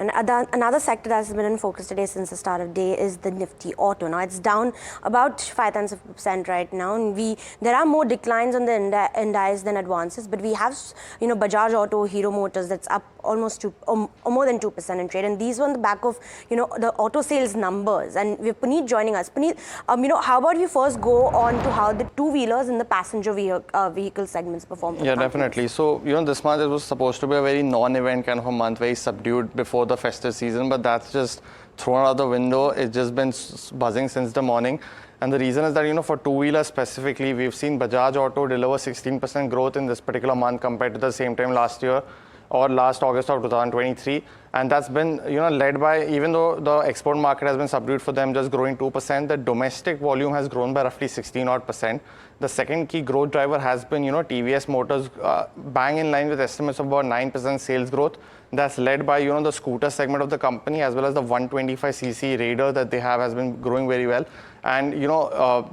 And another sector that has been in focus today since the start of day is the Nifty Auto. Now it's down about 0.5% right now, and there are more declines on the indices than advances. But we have, Bajaj Auto, Hero Motors that's up almost more than 2% in trade, and these were on the back of the auto sales numbers. And we have Puneet joining us. Puneet, how about you first go on to how the two-wheelers and the passenger vehicle segments performed? Yeah, definitely. So this month it was supposed to be a very non-event kind of a month, very subdued before the festive season, but that's just thrown out the window. It's just been buzzing since the morning. And the reason is that, for two-wheelers specifically, we've seen Bajaj Auto deliver 16% growth in this particular month compared to the same time last year or last August of 2023. And that's been, led by, even though the export market has been subdued for them, just growing 2%, the domestic volume has grown by roughly 16%. The second key growth driver has been, TVS Motors, bang in line with estimates of about 9% sales growth. That's led by, the scooter segment of the company, as well as the 125cc Raider that they have has been growing very well. And,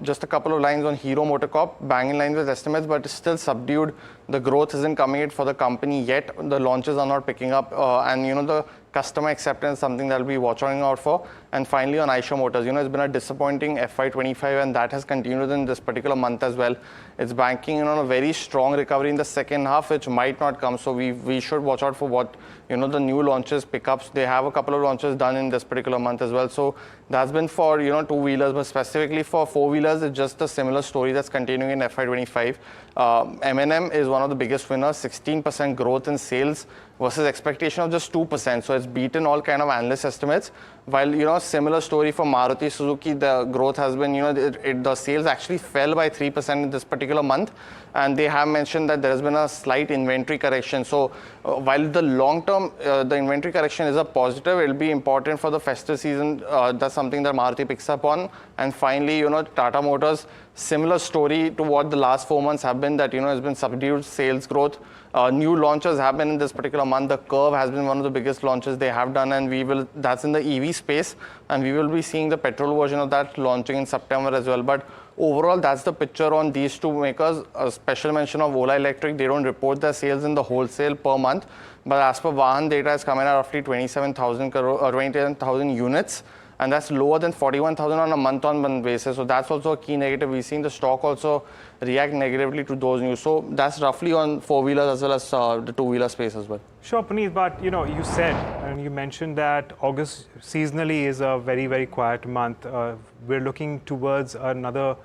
just a couple of lines on Hero MotoCorp, bang in line with estimates, but still subdued. The growth isn't coming in for the company yet. The launches are not picking up. And, the customer acceptance, something that we'll be watching out for. And finally, on Eicher Motors, it's been a disappointing FY25, and that has continued in this particular month as well. It's banking on a very strong recovery in the second half, which might not come. So we should watch out for what, the new launches, pickups. They have a couple of launches done in this particular month as well. So that's been for, two-wheelers, but specifically for four-wheelers, it's just a similar story that's continuing in FY25. M&M is one of the biggest winners, 16% growth in sales versus expectation of just 2%. So it's beaten all kind of analyst estimates. While, similar story for Maruti Suzuki, the growth has been, the sales actually fell by 3% in this particular month. And they have mentioned that there has been a slight inventory correction. So while the long term, the inventory correction is a positive, it will be important for the festive season. That's something that Maruti picks up on. And finally, Tata Motors, similar story to what the last 4 months have been, that, has been subdued sales growth. New launches have been in this particular month. The Curve has been one of the biggest launches they have done, and that's in the EV space, and we will be seeing the petrol version of that launching in September as well. But overall, that's the picture on these two makers. A special mention of Ola Electric. They don't report their sales in the wholesale per month, but as per Vahan data, is coming at roughly 27,000 units. And that's lower than 41,000 on a month-on-month basis. So that's also a key negative. We've seen the stock also react negatively to those news. So that's roughly on four-wheelers as well as the two-wheeler space as well. Sure, Puneet, but you said and you mentioned that August seasonally is a very, very quiet month. We're looking towards another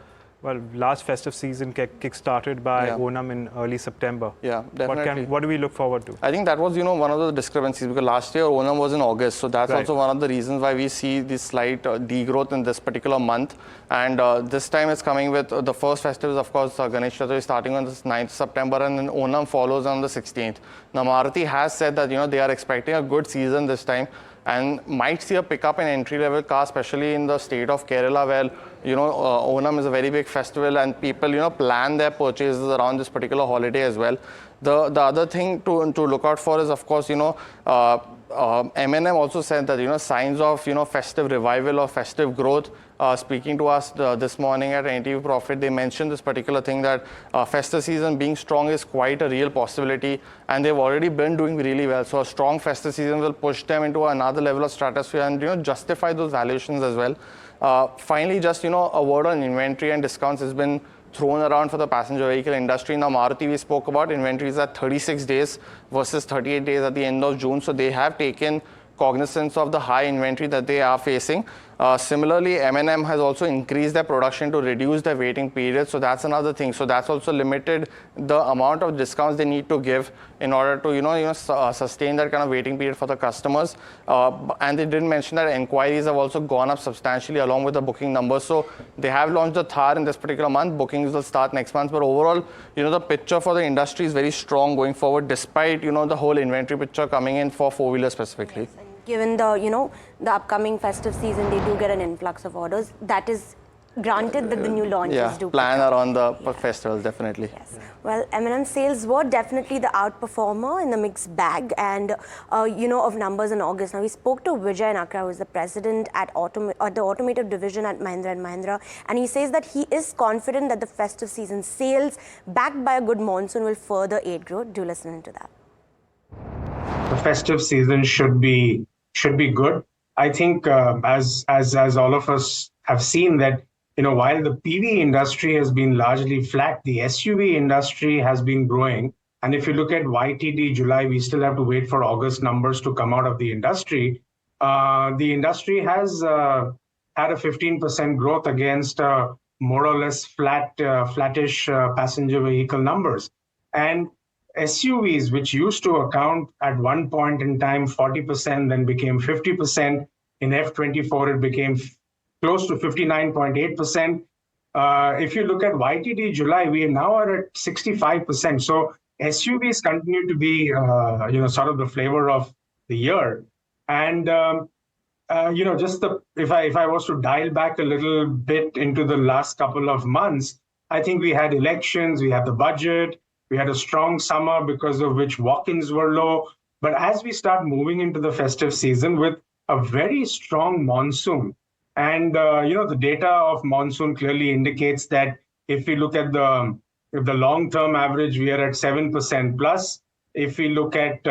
large festive season kick-started by Onam in early September. Yeah, definitely. What do we look forward to? I think that was, one of the discrepancies, because last year Onam was in August. So that's also one of the reasons why we see this slight degrowth in this particular month. And this time it's coming with the first festival is, of course, Ganesh Chaturthi starting on the 9th September, and then Onam follows on the 16th. Now, Maruti has said that, they are expecting a good season this time, and might see a pickup in entry-level cars, especially in the state of Kerala, where, Onam is a very big festival, and people, plan their purchases around this particular holiday as well. The other thing to look out for is, of course, M&M also said that, signs of, festive revival or festive growth. Speaking to us this morning at NDTV Profit, they mentioned this particular thing, that festive season being strong is quite a real possibility, and they've already been doing really well. So a strong festive season will push them into another level of stratosphere and, justify those valuations as well. Finally, just, a word on inventory and discounts has been thrown around for the passenger vehicle industry. Now, Maruti, we spoke about, inventory is at 36 days versus 38 days at the end of June. So they have taken cognizance of the high inventory that they are facing. Similarly, M&M has also increased their production to reduce their waiting period. So that's another thing. So that's also limited the amount of discounts they need to give in order to, sustain that kind of waiting period for the customers. And they did mention that inquiries have also gone up substantially along with the booking numbers. So they have launched the Thar in this particular month. Bookings will start next month. But overall, the picture for the industry is very strong going forward, despite, the whole inventory picture coming in for four-wheelers specifically. Yes. Given the, the upcoming festive season, they do get an influx of orders. That is granted that the new launches do plan around the festivals, definitely. Yes. Well, M&M sales were definitely the outperformer in the mixed bag and, of numbers in August. Now, we spoke to Vijay Nakra, who is the president at the automotive division at Mahindra & Mahindra, and he says that he is confident that the festive season sales, backed by a good monsoon, will further aid growth. Do listen to that. The festive season should be should be good. I think as all of us have seen that, while the PV industry has been largely flat, the SUV industry has been growing. And if you look at YTD July, we still have to wait for August numbers to come out of the industry. The industry has had a 15% growth against more or less flattish passenger vehicle numbers. And SUVs, which used to account at one point in time 40%, then became 50%. In F24, it became close to 59.8%. If you look at YTD July, we now are at 65%. So SUVs continue to be, sort of the flavor of the year. And if I was to dial back a little bit into the last couple of months, I think we had elections, we had the budget, we had a strong summer because of which walk-ins were low. But as we start moving into the festive season with a very strong monsoon, and the data of monsoon clearly indicates that if we look at the long-term average, we are at 7% plus. If we look at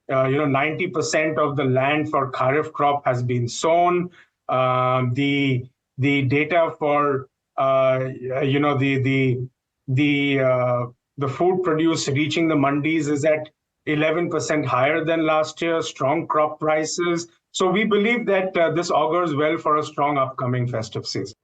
90% of the land for kharif crop has been sown. The data for the food produce reaching the mandis is at 11% higher than last year. Strong crop prices. So we believe that this augurs well for a strong upcoming festive season.